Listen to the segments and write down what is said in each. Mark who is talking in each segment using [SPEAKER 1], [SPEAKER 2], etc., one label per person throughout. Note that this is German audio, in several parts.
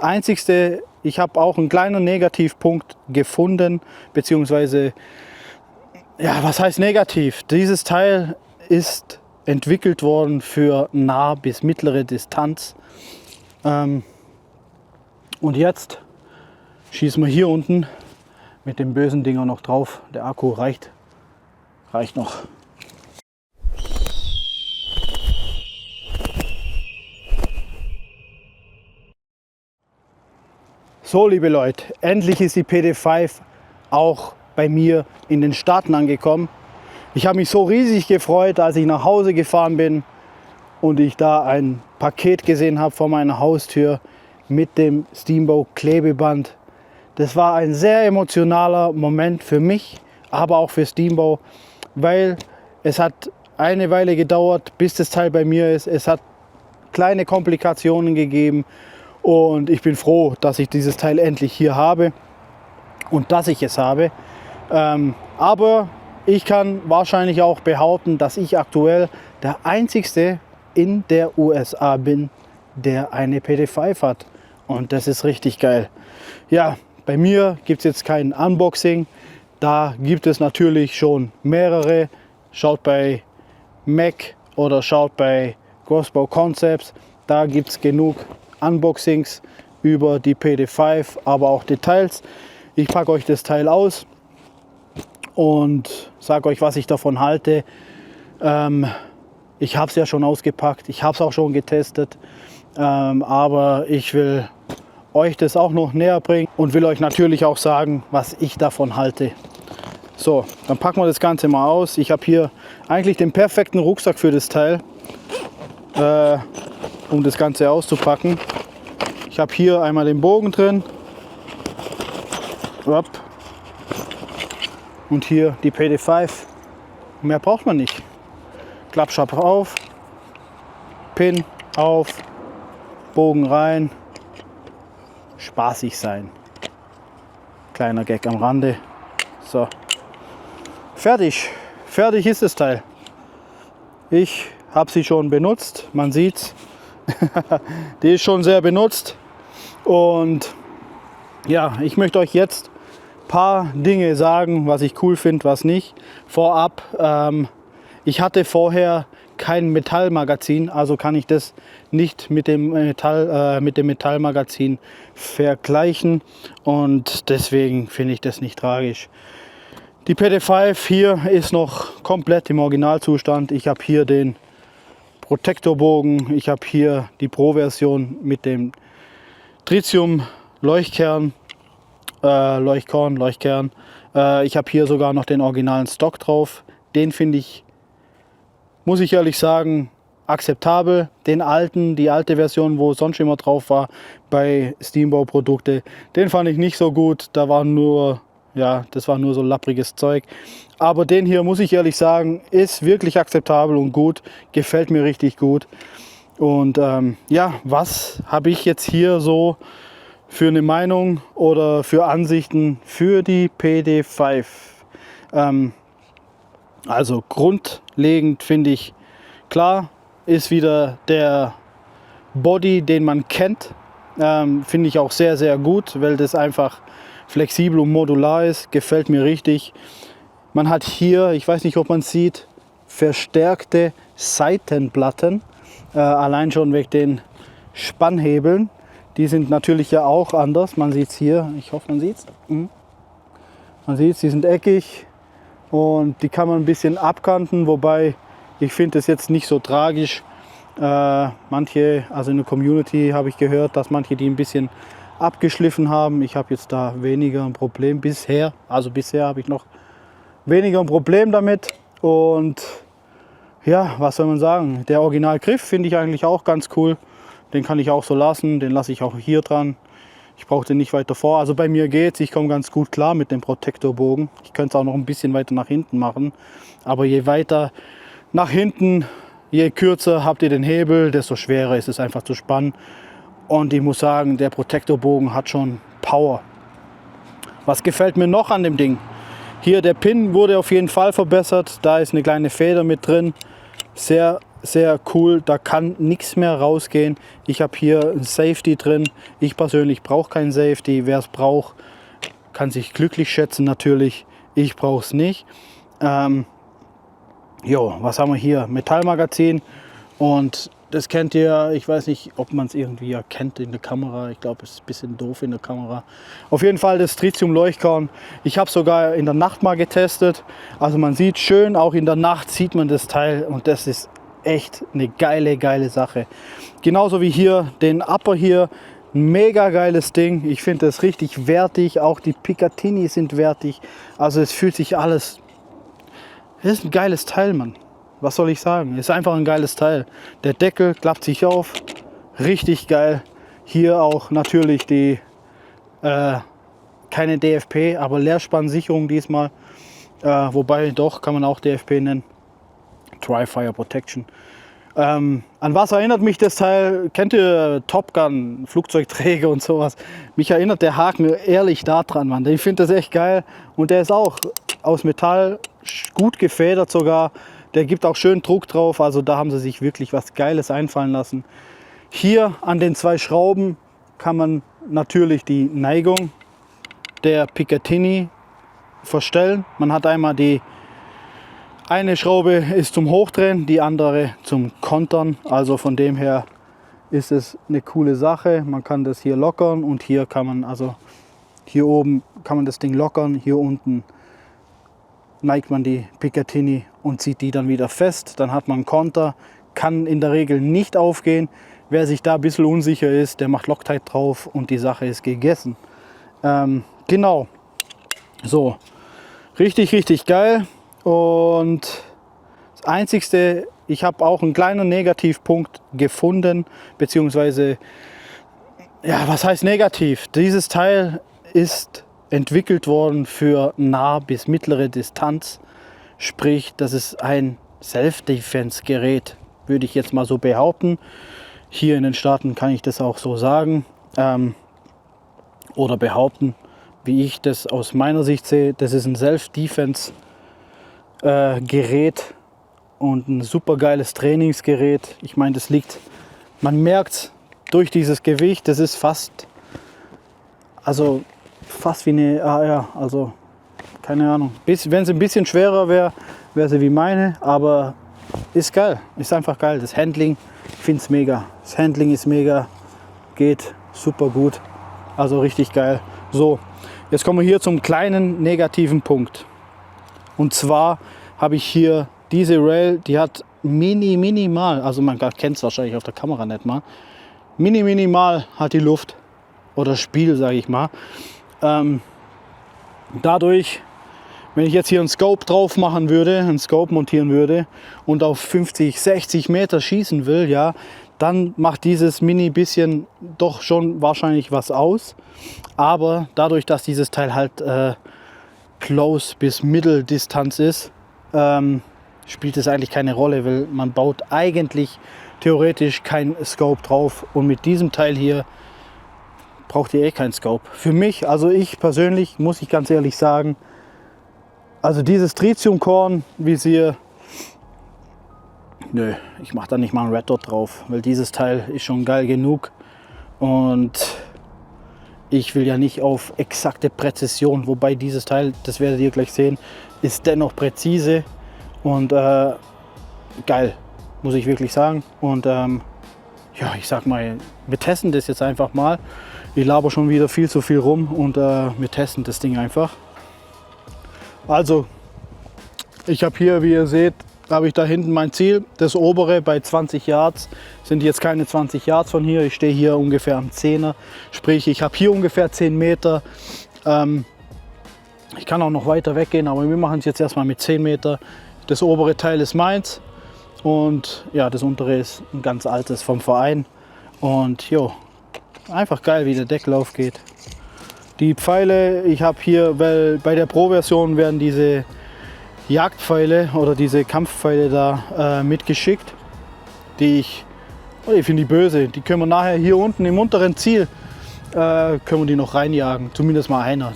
[SPEAKER 1] Einzigste, ich habe auch einen kleinen Negativpunkt gefunden, beziehungsweise, ja, was heißt negativ? Dieses Teil ist entwickelt worden für nah bis mittlere Distanz. Und jetzt schießen wir hier unten mit dem bösen Dinger noch drauf. Der Akku reicht noch. So, liebe Leute, endlich ist die PD5 auch bei mir in den Staaten angekommen. Ich habe mich so riesig gefreut, als ich nach Hause gefahren bin und ich da ein Paket gesehen habe vor meiner Haustür mit dem Steamboat Klebeband. Das war ein sehr emotionaler Moment für mich, aber auch für Steamboat, weil es hat eine Weile gedauert, bis das Teil bei mir ist. Es hat kleine Komplikationen gegeben und ich bin froh, dass ich dieses Teil endlich hier habe und dass ich es habe. Aber ich kann wahrscheinlich auch behaupten, dass ich aktuell der Einzigste in der USA bin, der eine PD5 hat. Und das ist richtig geil. Ja, bei mir gibt es jetzt kein Unboxing. Da gibt es natürlich schon mehrere. Schaut bei Mac oder schaut bei Grossbow Concepts. Da gibt es genug Unboxings über die PD5, aber auch Details. Ich packe euch das Teil aus und sage euch, was ich davon halte. Ich habe es ja schon ausgepackt, ich habe es auch schon getestet, aber ich will euch das auch noch näher bringen und will euch natürlich auch sagen, was ich davon halte. So, dann packen wir das Ganze mal aus. Ich habe hier eigentlich den perfekten Rucksack für das Teil, um das Ganze auszupacken. Ich habe hier einmal den Bogen drin und hier die PD5. Mehr braucht man nicht. Klappschaft auf, Pin auf, Bogen rein, spaßig sein. Kleiner Gag am Rande. So, fertig ist das Teil. Ich habe sie schon benutzt, man sieht's. Die ist schon sehr benutzt und ja, ich möchte euch jetzt ein paar Dinge sagen, was ich cool finde, was nicht. Vorab, ich hatte vorher kein Metallmagazin, also kann ich das nicht mit dem Metallmagazin vergleichen und deswegen finde ich das nicht tragisch. Die PD5 hier ist noch komplett im Originalzustand. Ich habe hier den Protektorbogen, ich habe hier die Pro-Version mit dem Tritium-Leuchtkern. Ich habe hier sogar noch den originalen Stock drauf. Den finde ich, muss ich ehrlich sagen, akzeptabel. Den alten, die alte Version, wo sonst immer drauf war bei Steamboat Produkte, den fand ich nicht so gut. Da war nur, ja, das war nur so lappriges Zeug. Aber den hier, muss ich ehrlich sagen, ist wirklich akzeptabel und gut. Gefällt mir richtig gut. Und ja, was habe ich jetzt hier so für eine Meinung oder für Ansichten für die PD5? Also grundlegend finde ich, klar, ist wieder der Body, den man kennt. Finde ich auch sehr, sehr gut, weil das einfach flexibel und modular ist. Gefällt mir richtig. Man hat hier, ich weiß nicht, ob man es sieht, verstärkte Seitenplatten. Allein schon wegen den Spannhebeln. Die sind natürlich ja auch anders. Man sieht es hier. Ich hoffe, man sieht es. Man sieht es, die sind eckig. Und die kann man ein bisschen abkanten, wobei ich finde es jetzt nicht so tragisch. Manche, also in der Community habe ich gehört, dass manche die ein bisschen abgeschliffen haben. Ich habe jetzt da weniger ein Problem bisher. Also bisher habe ich noch weniger ein Problem damit. Und ja, was soll man sagen? Der Originalgriff finde ich eigentlich auch ganz cool. Den kann ich auch so lassen. Den lasse ich auch hier dran. Ich brauche den nicht weiter vor. Also bei mir geht's. Ich komme ganz gut klar mit dem Protektorbogen. Ich könnte es auch noch ein bisschen weiter nach hinten machen. Aber je weiter nach hinten, je kürzer habt ihr den Hebel, desto schwerer ist es einfach zu spannen. Und ich muss sagen, der Protektorbogen hat schon Power. Was gefällt mir noch an dem Ding? Hier der Pin wurde auf jeden Fall verbessert. Da ist eine kleine Feder mit drin. Sehr sehr cool. Da kann nichts mehr rausgehen. Ich habe hier ein Safety drin. Ich persönlich brauche kein Safety. Wer es braucht, kann sich glücklich schätzen natürlich. Ich brauche es nicht. Jo, was haben wir hier? Metallmagazin. Und das kennt ihr, ich weiß nicht, ob man es irgendwie erkennt in der Kamera. Ich glaube, es ist ein bisschen doof in der Kamera. Auf jeden Fall das Tritium-Leuchtkorn. Ich habe sogar in der Nacht mal getestet. Also man sieht schön, auch in der Nacht sieht man das Teil. Und das ist echt eine geile Sache. Genauso wie hier den Upper hier. Mega geiles Ding. Ich finde das richtig wertig. Auch die Picatinny sind wertig. Also es fühlt sich alles... Das ist ein geiles Teil, Mann. Was soll ich sagen? Ist einfach ein geiles Teil. Der Deckel klappt sich auf. Richtig geil. Hier auch natürlich die, keine DFP, aber Leerspannsicherung diesmal. Wobei doch, kann man auch DFP nennen. Dry Fire Protection. An was erinnert mich das Teil? Kennt ihr Top Gun, Flugzeugträger und sowas? Mich erinnert der Haken ehrlich daran, Mann. Ich finde das echt geil. Und der ist auch aus Metall, gut gefedert sogar. Der gibt auch schön Druck drauf, also da haben sie sich wirklich was Geiles einfallen lassen. Hier an den 2 Schrauben kann man natürlich die Neigung der Picatinny verstellen. Man hat einmal die eine Schraube ist zum Hochdrehen, die andere zum Kontern. Also von dem her ist es eine coole Sache. Man kann das hier lockern und hier kann man, also hier oben kann man das Ding lockern, hier unten neigt man die Picatinny und zieht die dann wieder fest. Dann hat man einen Konter, kann in der Regel nicht aufgehen. Wer sich da ein bisschen unsicher ist, der macht Loctite drauf und die Sache ist gegessen. Genau, so, richtig geil. Und das Einzigste, ich habe auch einen kleinen Negativpunkt gefunden, beziehungsweise, ja, was heißt negativ? Dieses Teil ist entwickelt worden für nah bis mittlere Distanz. Sprich, das ist ein Self-Defense-Gerät, würde ich jetzt mal so behaupten. Hier in den Staaten kann ich das auch so sagen oder behaupten, wie ich das aus meiner Sicht sehe. Das ist ein Self-Defense-Gerät und ein super geiles Trainingsgerät. Ich meine, das liegt, man merkt durch dieses Gewicht, das ist fast wie eine AR, also keine Ahnung. Wenn sie ein bisschen schwerer wäre, wäre sie wie meine, aber ist geil, ist einfach geil. Das Handling, ich finde es mega. Das Handling ist mega, geht super gut, also richtig geil. So, jetzt kommen wir hier zum kleinen negativen Punkt. Und zwar habe ich hier diese Rail, die hat minimal, also man kennt es wahrscheinlich auf der Kamera nicht mal, minimal hat die Luft oder Spiel, sage ich mal. Dadurch, wenn ich jetzt hier einen Scope drauf machen würde, einen Scope montieren würde und auf 50, 60 Meter schießen will, ja, dann macht dieses Mini bisschen doch schon wahrscheinlich was aus. Aber dadurch, dass dieses Teil halt Close bis Mitteldistanz ist, spielt es eigentlich keine Rolle, weil man baut eigentlich theoretisch kein Scope drauf. Und mit diesem Teil hier braucht ihr eh keinen Scope. Für mich, also ich persönlich, muss ich ganz ehrlich sagen, also dieses Tritiumkorn-Visier, nö, ich mache da nicht mal einen Red Dot drauf, weil dieses Teil ist schon geil genug und ich will ja nicht auf exakte Präzision, wobei dieses Teil, das werdet ihr gleich sehen, ist dennoch präzise und geil, muss ich wirklich sagen. Und ja, ich sag mal, wir testen das jetzt einfach mal. Ich laber schon wieder viel zu viel rum und wir testen das Ding einfach. Also, ich habe hier, wie ihr seht, habe ich da hinten mein Ziel. Das obere bei 20 Yards sind jetzt keine 20 Yards von hier. Ich stehe hier ungefähr am 10er. Sprich, ich habe hier ungefähr 10 Meter. Ich kann auch noch weiter weggehen, aber wir machen es jetzt erstmal mit 10 Meter. Das obere Teil ist meins und ja, das untere ist ein ganz altes vom Verein. Und jo, einfach geil, wie der Deckel aufgeht. Die Pfeile, ich habe hier, weil bei der Pro-Version werden diese Jagdpfeile oder diese Kampfpfeile da mitgeschickt. Ich finde die böse. Die können wir nachher hier unten im unteren Ziel können wir die noch reinjagen. Zumindest mal einer.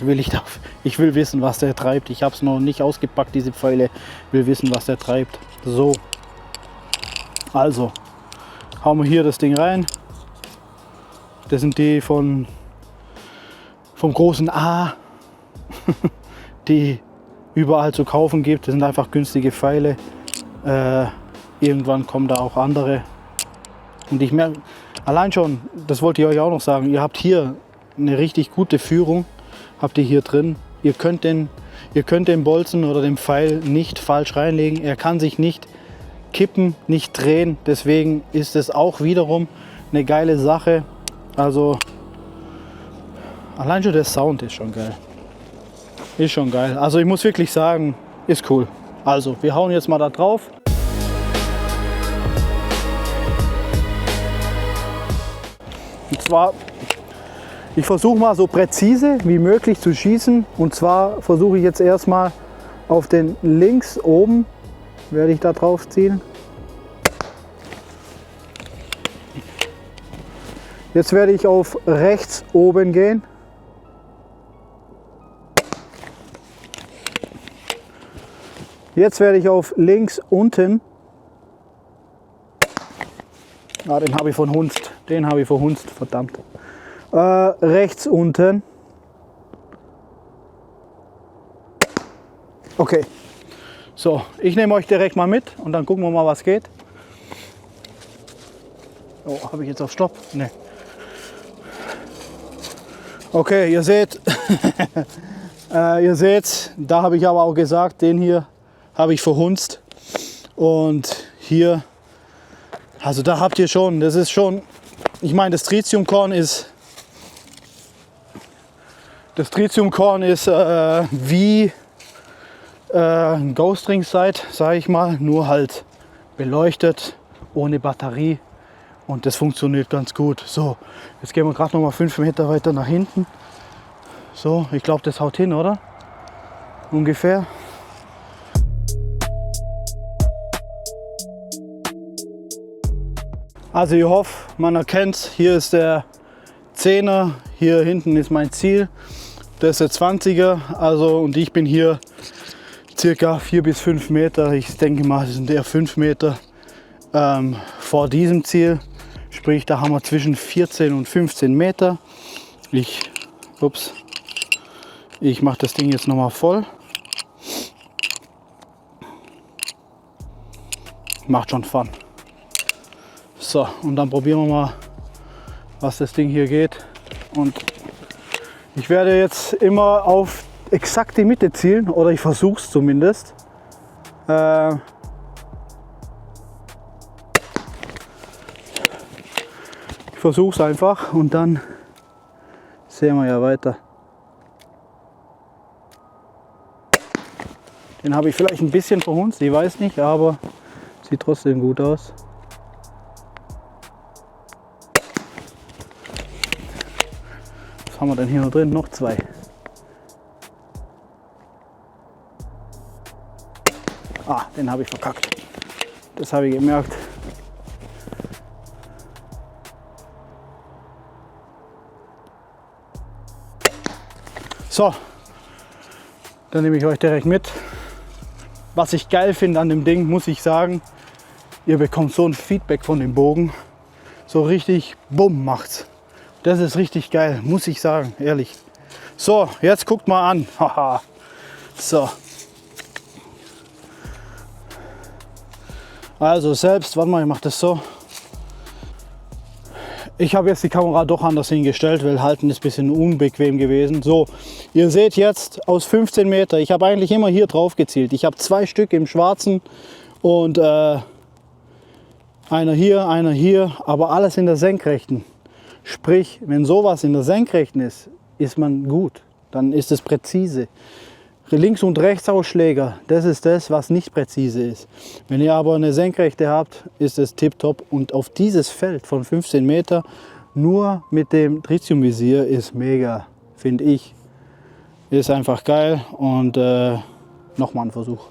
[SPEAKER 1] Ich will wissen, was der treibt. Ich habe es noch nicht ausgepackt, diese Pfeile. Will wissen, was der treibt. So. Also hauen wir hier das Ding rein. Das sind die vom großen A, die überall zu kaufen gibt. Das sind einfach günstige Pfeile. Irgendwann kommen da auch andere. Und ich merke, allein schon, das wollte ich euch auch noch sagen, ihr habt hier eine richtig gute Führung, habt ihr hier drin. Ihr könnt den Bolzen oder den Pfeil nicht falsch reinlegen. Er kann sich nicht kippen, nicht drehen. Deswegen ist es auch wiederum eine geile Sache. Also allein schon der Sound ist schon geil. Ist schon geil. Also ich muss wirklich sagen, ist cool. Also wir hauen jetzt mal da drauf. Und zwar, ich versuche mal so präzise wie möglich zu schießen. Und zwar versuche ich jetzt erstmal auf den links oben, werde ich da drauf zielen. Jetzt werde ich auf rechts oben gehen. Jetzt werde ich auf links unten. Ah, den habe ich verhunzt. Den habe ich verhunzt, verdammt. Rechts unten. Okay. So, ich nehme euch direkt mal mit und dann gucken wir mal, was geht. Oh, habe ich jetzt auf Stopp? Nee. Okay, ihr seht, da habe ich aber auch gesagt, den hier habe ich verhunzt. Und hier, also da habt ihr schon, das ist schon, ich meine, das Tritiumkorn ist wie ein Ghost Ring Sight, sage ich mal, nur halt beleuchtet, ohne Batterie. Und das funktioniert ganz gut. So, jetzt gehen wir gerade noch mal 5 Meter weiter nach hinten. So, ich glaube, das haut hin, oder? Ungefähr. Also ich hoffe, man erkennt, hier ist der 10er, hier hinten ist mein Ziel. Das ist der 20er, also und ich bin hier circa 4 bis 5 Meter. Ich denke mal, es sind eher 5 Meter vor diesem Ziel. Sprich, da haben wir zwischen 14 und 15 Meter. Ich mache das Ding jetzt nochmal voll. Macht schon Fun. So, und dann probieren wir mal, was das Ding hier geht. Und ich werde jetzt immer auf exakt die Mitte zielen, oder ich versuche es zumindest. Ich versuche es einfach und dann sehen wir ja weiter. Den habe ich vielleicht ein bisschen verhunzt, ich weiß nicht, aber sieht trotzdem gut aus. Was haben wir denn hier noch drin? Noch 2. Ah, den habe ich verkackt. Das habe ich gemerkt. So, dann nehme ich euch direkt mit. Was ich geil finde an dem Ding, muss ich sagen, ihr bekommt so ein Feedback von dem Bogen. So richtig bumm macht's. Das ist richtig geil, muss ich sagen, ehrlich. So, jetzt guckt mal an. Haha. So. Also selbst, warte mal, ich mache das so. Ich habe jetzt die Kamera doch anders hingestellt, weil halten ist ein bisschen unbequem gewesen. So, ihr seht jetzt aus 15 Meter, ich habe eigentlich immer hier drauf gezielt. Ich habe 2 Stück im Schwarzen und einer hier, aber alles in der Senkrechten. Sprich, wenn sowas in der Senkrechten ist, ist man gut, dann ist es präzise. Links- und Rechtsausschläger, das ist das, was nicht präzise ist. Wenn ihr aber eine Senkrechte habt, ist es tipptopp. Und auf dieses Feld von 15 Meter nur mit dem Tritiumvisier ist mega, finde ich. Ist einfach geil und nochmal ein Versuch.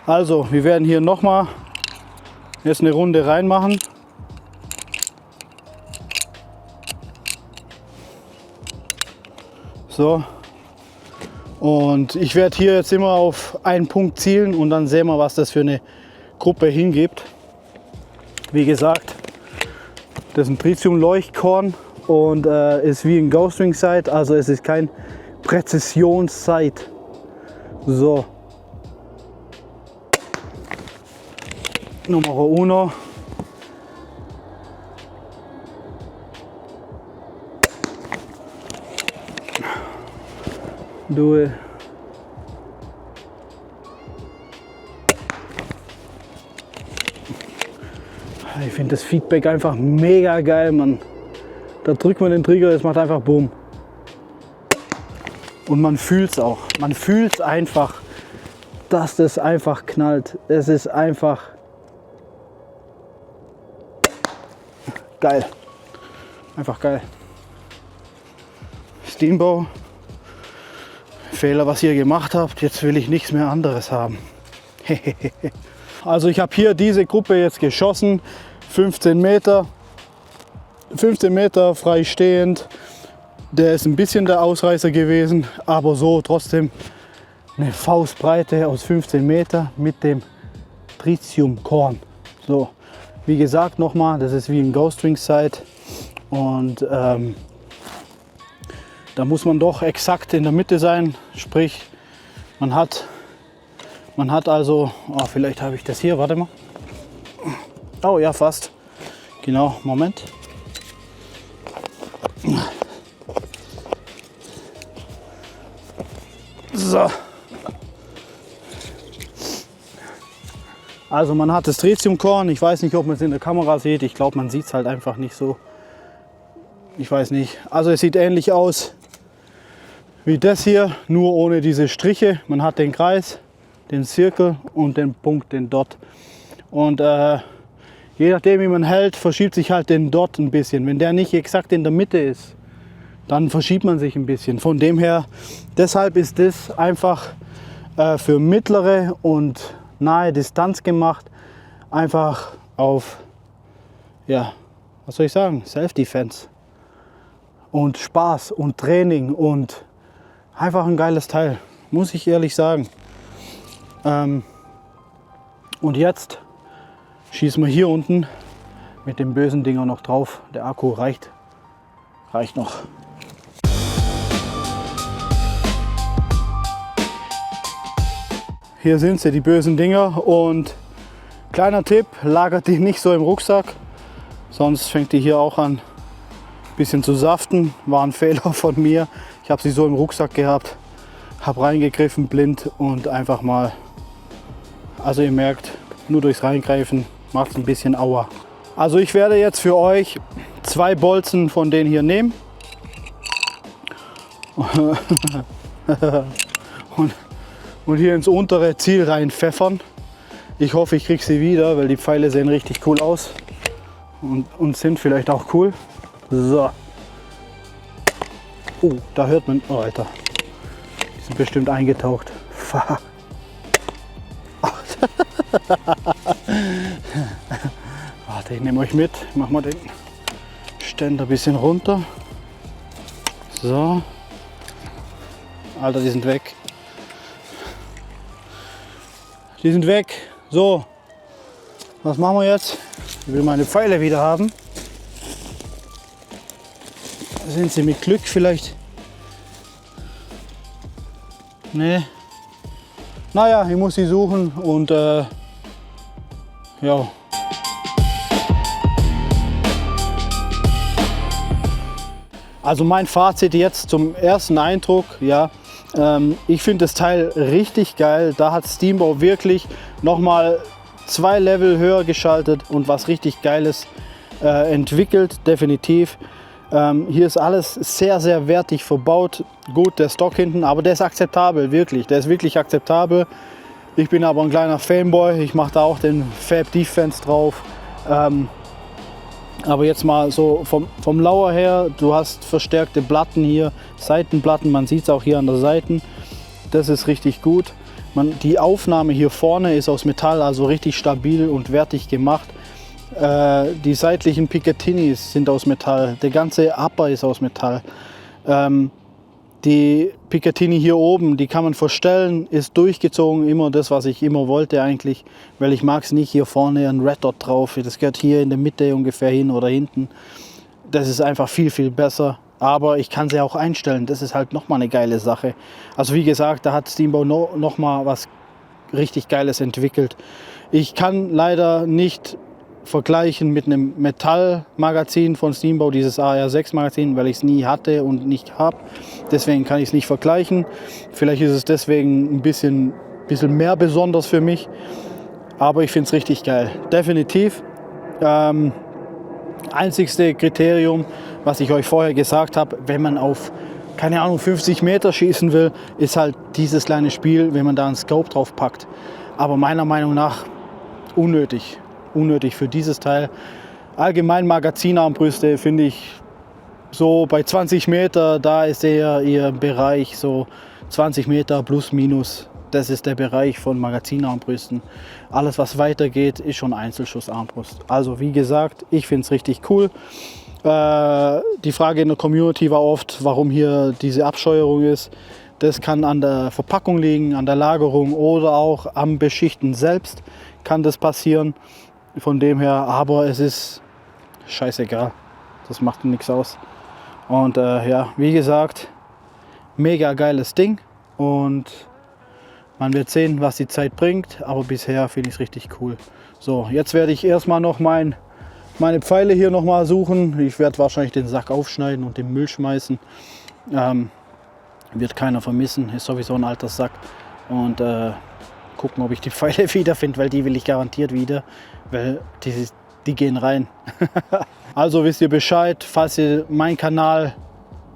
[SPEAKER 1] Also, wir werden hier nochmal jetzt eine Runde reinmachen. So. Und ich werde hier jetzt immer auf einen Punkt zielen und dann sehen wir, was das für eine Gruppe hingibt. Wie gesagt, das ist ein Tritium-Leuchtkorn und ist wie ein Ghost Ring Sight, also es ist kein Präzisions-Sight. So. Nummer uno. Due. Ich finde das Feedback einfach mega geil, Mann. Da drückt man den Trigger, es macht einfach Boom. Und man fühlt es auch. Man fühlt es einfach, dass das einfach knallt. Es ist einfach geil. Einfach geil. Steambow. Fehler, was ihr gemacht habt. Jetzt will ich nichts mehr anderes haben. Also ich habe hier diese Gruppe jetzt geschossen. 15 Meter. 15 Meter frei stehend. Der ist ein bisschen der Ausreißer gewesen, aber so trotzdem eine Faustbreite aus 15 Meter mit dem Tritium-Korn. So, wie gesagt nochmal, das ist wie ein Ghost Ring Sight und da muss man doch exakt in der Mitte sein, sprich man hat also, oh, vielleicht habe ich das hier, warte mal. Oh ja, fast. Genau, Moment. So. Also man hat das Tritiumkorn, ich weiß nicht, ob man es in der Kamera sieht, ich glaube man sieht es halt einfach nicht so. Ich weiß nicht. Also es sieht ähnlich aus wie das hier, nur ohne diese Striche. Man hat den Kreis, den Zirkel und den Punkt, den Dot. Und je nachdem wie man hält, verschiebt sich halt den Dot ein bisschen. Wenn der nicht exakt in der Mitte ist, dann verschiebt man sich ein bisschen. Von dem her, deshalb ist das einfach für mittlere und nahe Distanz gemacht. Einfach auf, ja, was soll ich sagen, Self-Defense. Und Spaß und Training und einfach ein geiles Teil, muss ich ehrlich sagen. Und jetzt schießen wir hier unten mit dem bösen Dinger noch drauf. Der Akku reicht noch. Hier sind sie, die bösen Dinger, und kleiner Tipp, lagert die nicht so im Rucksack, sonst fängt die hier auch an ein bisschen zu saften. War ein Fehler von mir. Ich habe sie so im Rucksack gehabt, habe reingegriffen blind und einfach mal, also ihr merkt, nur durchs Reingreifen macht es ein bisschen Aua. Also ich werde jetzt für euch 2 Bolzen von denen hier nehmen und hier ins untere Ziel rein pfeffern. Ich hoffe, ich kriege sie wieder, weil die Pfeile sehen richtig cool aus und sind vielleicht auch cool. So. Oh, da hört man, oh Alter, die sind bestimmt eingetaucht. Fuck. Warte, ich nehme euch mit. Ich mache mal den Ständer ein bisschen runter. So. Alter, die sind weg. Die sind weg. So. Was machen wir jetzt? Ich will meine Pfeile wieder haben. Sind sie mit Glück vielleicht? Nee. Naja, ich muss sie suchen und ja. Also mein Fazit jetzt zum ersten Eindruck, ja, ich finde das Teil richtig geil. Da hat Steambow wirklich nochmal 2 Level höher geschaltet und was richtig Geiles entwickelt, definitiv. Hier ist alles sehr, sehr wertig verbaut. Gut, der Stock hinten, aber der ist akzeptabel, wirklich. Der ist wirklich akzeptabel. Ich bin aber ein kleiner Fanboy. Ich mache da auch den Fab Defense drauf. Aber jetzt mal so vom Lauer her, du hast verstärkte Platten hier, Seitenplatten, man sieht es auch hier an der Seite. Das ist richtig gut. Die Aufnahme hier vorne ist aus Metall, also richtig stabil und wertig gemacht. Die seitlichen Picatinnies sind aus Metall, der ganze Upper ist aus Metall. Die Picatinny hier oben, die kann man verstellen, ist durchgezogen, immer das, was ich immer wollte eigentlich, weil ich mag es nicht hier vorne ein Red Dot drauf, das gehört hier in der Mitte ungefähr hin oder hinten. Das ist einfach viel, viel besser, aber ich kann sie auch einstellen, das ist halt nochmal eine geile Sache. Also wie gesagt, da hat Steamboat nochmal was richtig Geiles entwickelt. Ich kann leider nicht vergleichen mit einem Metallmagazin von Steamboat, dieses AR6 Magazin, weil ich es nie hatte und nicht habe. Deswegen kann ich es nicht vergleichen. Vielleicht ist es deswegen ein bisschen mehr besonders für mich. Aber ich finde es richtig geil. Definitiv. Einzigste Kriterium, was ich euch vorher gesagt habe, wenn man auf, keine Ahnung, 50 Meter schießen will, ist halt dieses kleine Spiel, wenn man da einen Scope drauf packt. Aber meiner Meinung nach unnötig für dieses Teil. Allgemein Magazinarmbrüste finde ich so bei 20 Meter, da ist eher ihr Bereich so 20 Meter plus minus. Das ist der Bereich von Magazinarmbrüsten. Alles was weiter geht, ist schon Einzelschussarmbrust. Also wie gesagt, ich finde es richtig cool. Die Frage in der Community war oft, warum hier diese Abscheuerung ist. Das kann an der Verpackung liegen, an der Lagerung oder auch am Beschichten selbst kann das passieren. Von dem her, aber es ist scheißegal. Das macht nichts aus. Und ja, wie gesagt, mega geiles Ding. Und man wird sehen, was die Zeit bringt. Aber bisher finde ich es richtig cool. So, jetzt werde ich erstmal noch meine Pfeile hier noch mal suchen. Ich werde wahrscheinlich den Sack aufschneiden und den Müll schmeißen. Wird keiner vermissen. Ist sowieso ein alter Sack. Und gucken, ob ich die Pfeile wiederfinde, weil die will ich garantiert wieder. Weil die gehen rein. Also wisst ihr Bescheid, falls dir mein Kanal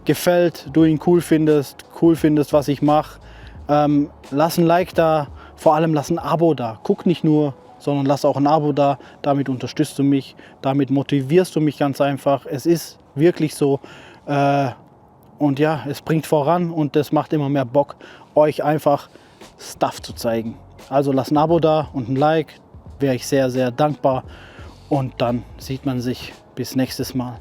[SPEAKER 1] gefällt, du ihn cool findest, was ich mache, lass ein Like da, vor allem lass ein Abo da. Guck nicht nur, sondern lass auch ein Abo da. Damit unterstützt du mich, damit motivierst du mich ganz einfach. Es ist wirklich so. Und ja, es bringt voran und das macht immer mehr Bock, euch einfach Stuff zu zeigen. Also lass ein Abo da und ein Like, wäre ich sehr, sehr dankbar. Und dann sieht man sich bis nächstes Mal.